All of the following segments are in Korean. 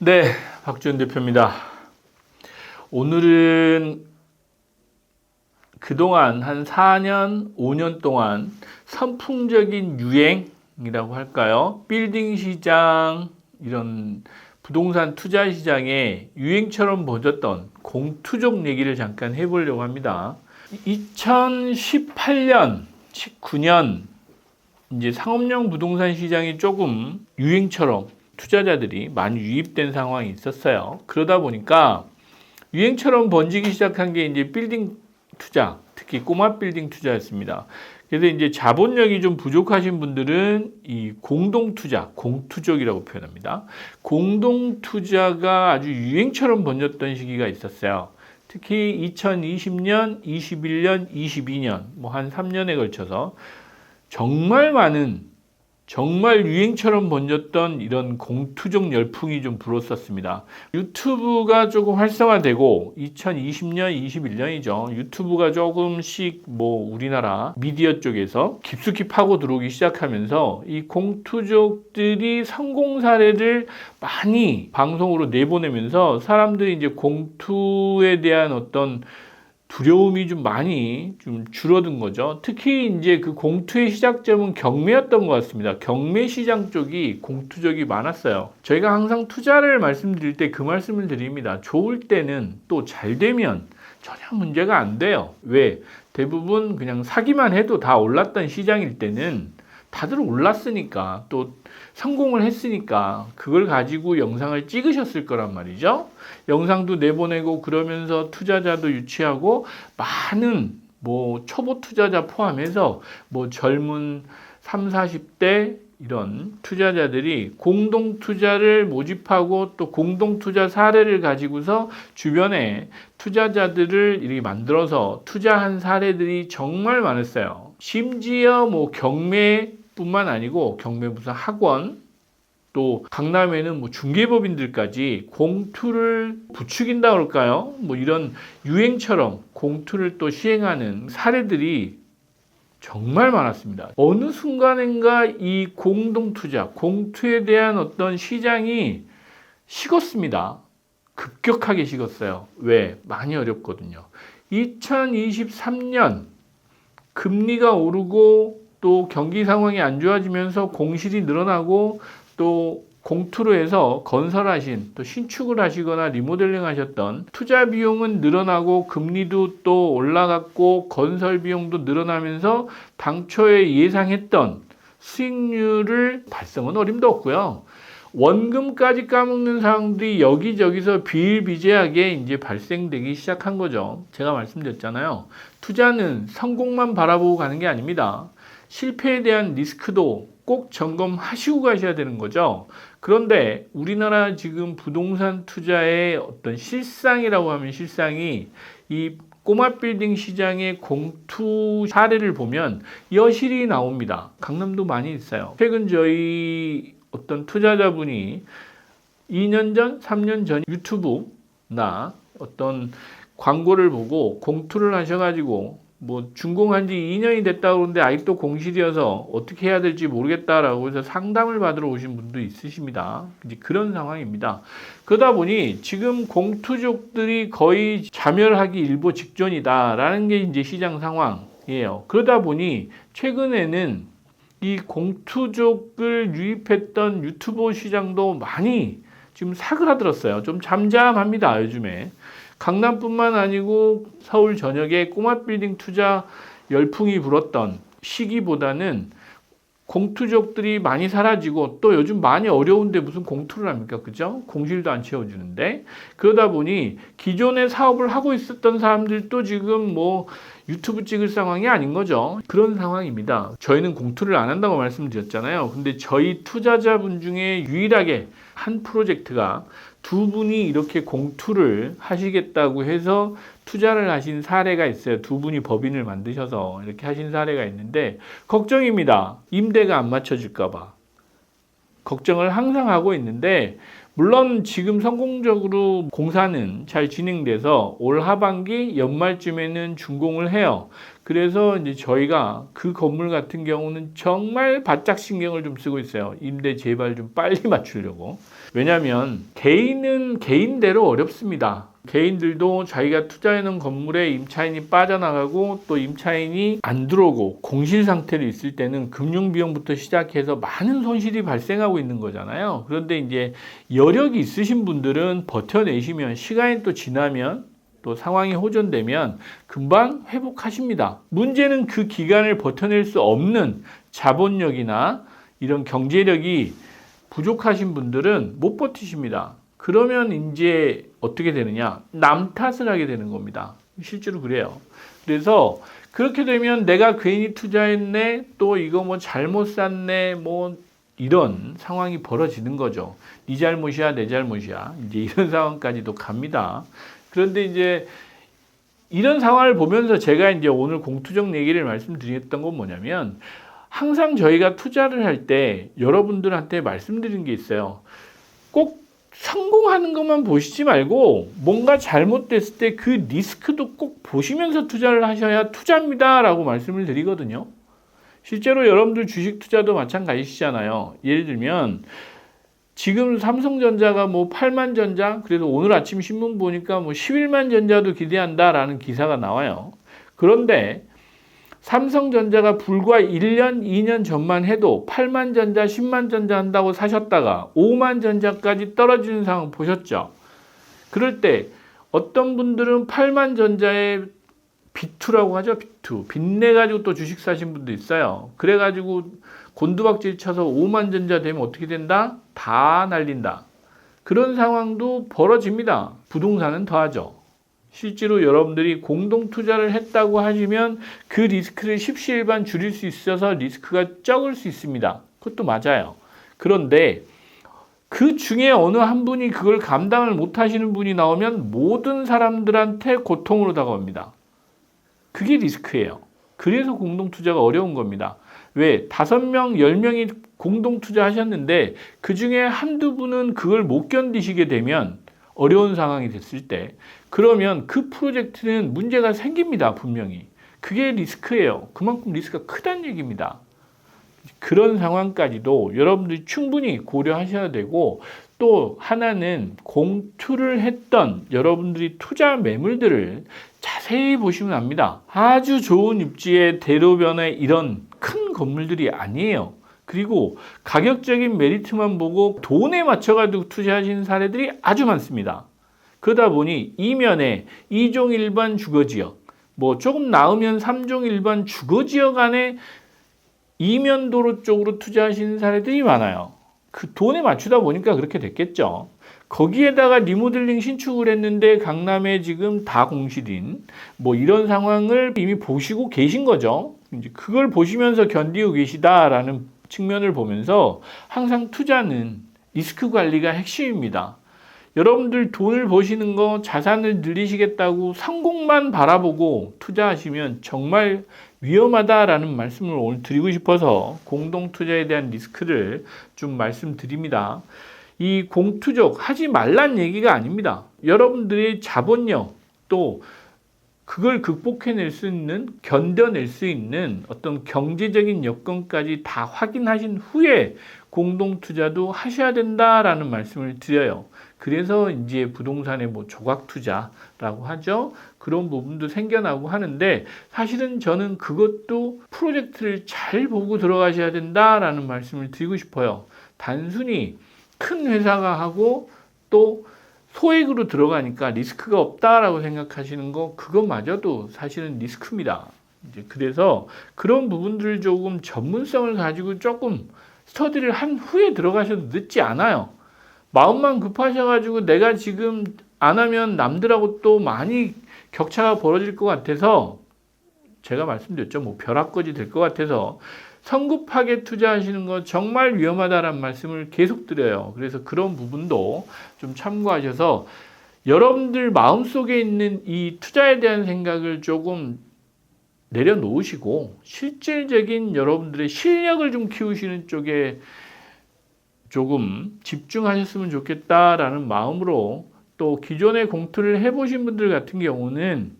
네, 박지원 대표입니다. 오늘은 그동안 한 4년, 5년 동안 선풍적인 유행이라고 할까요? 빌딩 시장, 이런 부동산 투자 시장에 유행처럼 번졌던 공투족 얘기를 잠깐 해보려고 합니다. 2018년, 19년 이제 상업용 부동산 시장이 조금 유행처럼 투자자들이 많이 유입된 상황이 있었어요. 그러다 보니까 유행처럼 번지기 시작한 게 이제 빌딩 투자, 특히 꼬마 빌딩 투자였습니다. 그래서 이제 자본력이 좀 부족하신 분들은 이 공동 투자, 공투족이라고 표현합니다. 공동 투자가 아주 유행처럼 번졌던 시기가 있었어요. 특히 2020년, 21년, 22년, 뭐 한 3년에 걸쳐서 정말 많은, 정말 유행처럼 번졌던 이런 공투족 열풍이 좀 불었었습니다. 유튜브가 조금 활성화되고 2020년, 21년이죠. 유튜브가 조금씩 뭐 우리나라 미디어 쪽에서 깊숙이 파고 들어오기 시작하면서 이 공투족들이 성공 사례를 많이 방송으로 내보내면서 사람들이 이제 공투에 대한 어떤 두려움이 좀 많이 좀 줄어든 거죠. 특히 이제 그 공투의 시작점은 경매였던 것 같습니다. 경매 시장 쪽이 공투적이 많았어요. 저희가 항상 투자를 말씀드릴 때 그 말씀을 드립니다. 좋을 때는 또 잘 되면 전혀 문제가 안 돼요. 왜? 대부분 그냥 사기만 해도 다 올랐던 시장일 때는 다들 올랐으니까 또 성공을 했으니까 그걸 가지고 영상을 찍으셨을 거란 말이죠. 영상도 내보내고 그러면서 투자자도 유치하고 많은 뭐 초보 투자자 포함해서 뭐 젊은 30, 40대 이런 투자자들이 공동 투자를 모집하고 또 공동 투자 사례를 가지고서 주변에 투자자들을 이렇게 만들어서 투자한 사례들이 정말 많았어요. 심지어 뭐 경매뿐만 아니고 경매 무슨 학원, 또 강남에는 뭐 중개법인들까지 공투를 부추긴다 그럴까요? 뭐 이런 유행처럼 공투를 또 시행하는 사례들이 정말 많았습니다. 어느 순간인가 이 공동투자, 공투에 대한 어떤 시장이 식었습니다. 급격하게 식었어요. 왜? 많이 어렵거든요. 2023년 금리가 오르고 또 경기 상황이 안 좋아지면서 공실이 늘어나고 또 공투로 해서 건설하신 또 신축을 하시거나 리모델링 하셨던 투자 비용은 늘어나고 금리도 또 올라갔고 건설 비용도 늘어나면서 당초에 예상했던 수익률을 발생은 어림도 없고요. 원금까지 까먹는 상황들이 여기저기서 비일비재하게 이제 발생되기 시작한 거죠. 제가 말씀드렸잖아요. 투자는 성공만 바라보고 가는 게 아닙니다. 실패에 대한 리스크도 꼭 점검하시고 가셔야 되는 거죠. 그런데 우리나라 지금 부동산 투자의 어떤 실상이라고 하면 실상이 이 꼬마 빌딩 시장의 공투 사례를 보면 여실히 나옵니다. 강남도 많이 있어요. 최근 저희 어떤 투자자분이 2년 전, 3년 전 유튜브나 어떤 광고를 보고 공투를 하셔가지고 뭐 준공한 지 2년이 됐다고 그러는데 아직도 공실이어서 어떻게 해야 될지 모르겠다라고 해서 상담을 받으러 오신 분도 있으십니다. 이제 그런 상황입니다. 그러다 보니 지금 공투족들이 거의 자멸하기 일보 직전이다라는 게 이제 시장 상황이에요. 그러다 보니 최근에는 이 공투족을 유입했던 유튜버 시장도 많이 지금 사그라들었어요. 좀 잠잠합니다, 요즘에. 강남뿐만 아니고 서울 전역에 꼬마 빌딩 투자 열풍이 불었던 시기보다는 공투족들이 많이 사라지고 또 요즘 많이 어려운데 무슨 공투를 합니까? 그죠? 공실도 안 채워주는데. 그러다 보니 기존에 사업을 하고 있었던 사람들도 지금 뭐 유튜브 찍을 상황이 아닌 거죠. 그런 상황입니다. 저희는 공투를 안 한다고 말씀드렸잖아요. 근데 저희 투자자분 중에 유일하게 한 프로젝트가 두 분이 이렇게 공투를 하시겠다고 해서 투자를 하신 사례가 있어요. 두 분이 법인을 만드셔서 이렇게 하신 사례가 있는데 걱정입니다. 임대가 안 맞춰질까 봐. 걱정을 항상 하고 있는데 물론 지금 성공적으로 공사는 잘 진행돼서 올 하반기 연말쯤에는 준공을 해요. 그래서 이제 저희가 그 건물 같은 경우는 정말 바짝 신경을 좀 쓰고 있어요. 임대 제발 좀 빨리 맞추려고. 왜냐하면 개인은 개인대로 어렵습니다. 개인들도 자기가 투자해놓은 건물에 임차인이 빠져나가고 또 임차인이 안 들어오고 공실 상태로 있을 때는 금융비용부터 시작해서 많은 손실이 발생하고 있는 거잖아요. 그런데 이제 여력이 있으신 분들은 버텨내시면 시간이 또 지나면 또 상황이 호전되면 금방 회복하십니다. 문제는 그 기간을 버텨낼 수 없는 자본력이나 이런 경제력이 부족하신 분들은 못 버티십니다. 그러면 이제 어떻게 되느냐? 남 탓을 하게 되는 겁니다. 실제로 그래요. 그래서 그렇게 되면 내가 괜히 투자했네, 또 이거 뭐 잘못 샀네, 뭐 이런 상황이 벌어지는 거죠. 네 잘못이야, 내 잘못이야. 이제 이런 상황까지도 갑니다. 그런데 이제 이런 상황을 보면서 제가 이제 오늘 공투적 얘기를 말씀드렸던 건 뭐냐면 항상 저희가 투자를 할 때 여러분들한테 말씀드린 게 있어요. 꼭 성공하는 것만 보시지 말고 뭔가 잘못됐을 때 그 리스크도 꼭 보시면서 투자를 하셔야 투자입니다 라고 말씀을 드리거든요. 실제로 여러분들 주식 투자도 마찬가지시잖아요. 예를 들면 지금 삼성전자가 뭐 8만 전자, 그래도 오늘 아침 신문 보니까 뭐 11만 전자도 기대한다라는 기사가 나와요. 그런데 삼성전자가 불과 1년, 2년 전만 해도 8만 전자, 10만 전자 한다고 사셨다가 5만 전자까지 떨어지는 상황 보셨죠? 그럴 때 어떤 분들은 8만 전자에 비투라고 하죠. 비투. 빚내가지고 또 주식 사신 분도 있어요. 그래가지고 곤두박질 쳐서 5만 전자 되면 어떻게 된다? 다 날린다. 그런 상황도 벌어집니다. 부동산은 더하죠. 실제로 여러분들이 공동 투자를 했다고 하시면 그 리스크를 십시일반 줄일 수 있어서 리스크가 적을 수 있습니다. 그것도 맞아요. 그런데 그 중에 어느 한 분이 그걸 감당을 못 하시는 분이 나오면 모든 사람들한테 고통으로 다가옵니다. 그게 리스크예요. 그래서 공동 투자가 어려운 겁니다. 왜? 5명, 10명이 공동 투자하셨는데 그 중에 한두 분은 그걸 못 견디시게 되면 어려운 상황이 됐을 때 그러면 그 프로젝트는 문제가 생깁니다. 분명히. 그게 리스크예요. 그만큼 리스크가 크다는 얘기입니다. 그런 상황까지도 여러분들이 충분히 고려하셔야 되고 또 하나는 공투를 했던 여러분들이 투자 매물들을 자세히 보시면 압니다. 아주 좋은 입지의 대로변에 이런 큰 건물들이 아니에요. 그리고 가격적인 메리트만 보고 돈에 맞춰가지고 투자하시는 사례들이 아주 많습니다. 그러다 보니 이면에 2종 일반 주거지역, 뭐 조금 나으면 3종 일반 주거지역 안에 이면도로 쪽으로 투자하시는 사례들이 많아요. 그 돈에 맞추다 보니까 그렇게 됐겠죠. 거기에다가 리모델링 신축을 했는데 강남에 지금 다 공실인 뭐 이런 상황을 이미 보시고 계신 거죠. 이제 그걸 보시면서 견디고 계시다라는 측면을 보면서 항상 투자는 리스크 관리가 핵심입니다. 여러분들 돈을 버시는 거 자산을 늘리시겠다고 성공만 바라보고 투자하시면 정말 위험하다라는 말씀을 오늘 드리고 싶어서 공동 투자에 대한 리스크를 좀 말씀드립니다. 이 공투적 하지 말란 얘기가 아닙니다. 여러분들의 자본력 또 그걸 극복해낼 수 있는, 견뎌낼 수 있는 어떤 경제적인 여건까지 다 확인하신 후에 공동투자도 하셔야 된다라는 말씀을 드려요. 그래서 이제 부동산의 뭐 조각 투자라고 하죠. 그런 부분도 생겨나고 하는데 사실은 저는 그것도 프로젝트를 잘 보고 들어가셔야 된다라는 말씀을 드리고 싶어요. 단순히 큰 회사가 하고 또 소액으로 들어가니까 리스크가 없다라고 생각하시는 거 그것마저도 사실은 리스크입니다. 이제 그래서 그런 부분들을 조금 전문성을 가지고 조금 스터디를 한 후에 들어가셔도 늦지 않아요. 마음만 급하셔가지고 내가 지금 안 하면 남들하고 또 많이 격차가 벌어질 것 같아서 제가 말씀드렸죠. 뭐 벼락거지 될 것 같아서 성급하게 투자하시는 거 정말 위험하다는 말씀을 계속 드려요. 그래서 그런 부분도 좀 참고하셔서 여러분들 마음속에 있는 이 투자에 대한 생각을 조금 내려놓으시고 실질적인 여러분들의 실력을 좀 키우시는 쪽에 조금 집중하셨으면 좋겠다라는 마음으로 또 기존에 공투를 해보신 분들 같은 경우는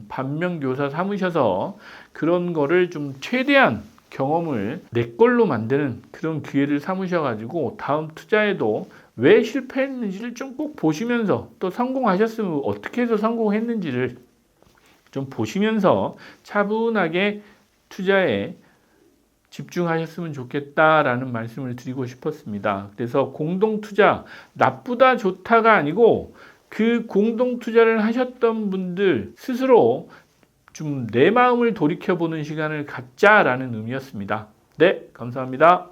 반면교사 삼으셔서 그런 거를 좀 최대한 경험을 내 걸로 만드는 그런 기회를 삼으셔가지고 다음 투자에도 왜 실패했는지를 좀 꼭 보시면서 또 성공하셨으면 어떻게 해서 성공했는지를 좀 보시면서 차분하게 투자에 집중하셨으면 좋겠다라는 말씀을 드리고 싶었습니다. 그래서 공동투자 나쁘다 좋다가 아니고 그 공동투자를 하셨던 분들 스스로 좀 내 마음을 돌이켜보는 시간을 갖자라는 의미였습니다. 네, 감사합니다.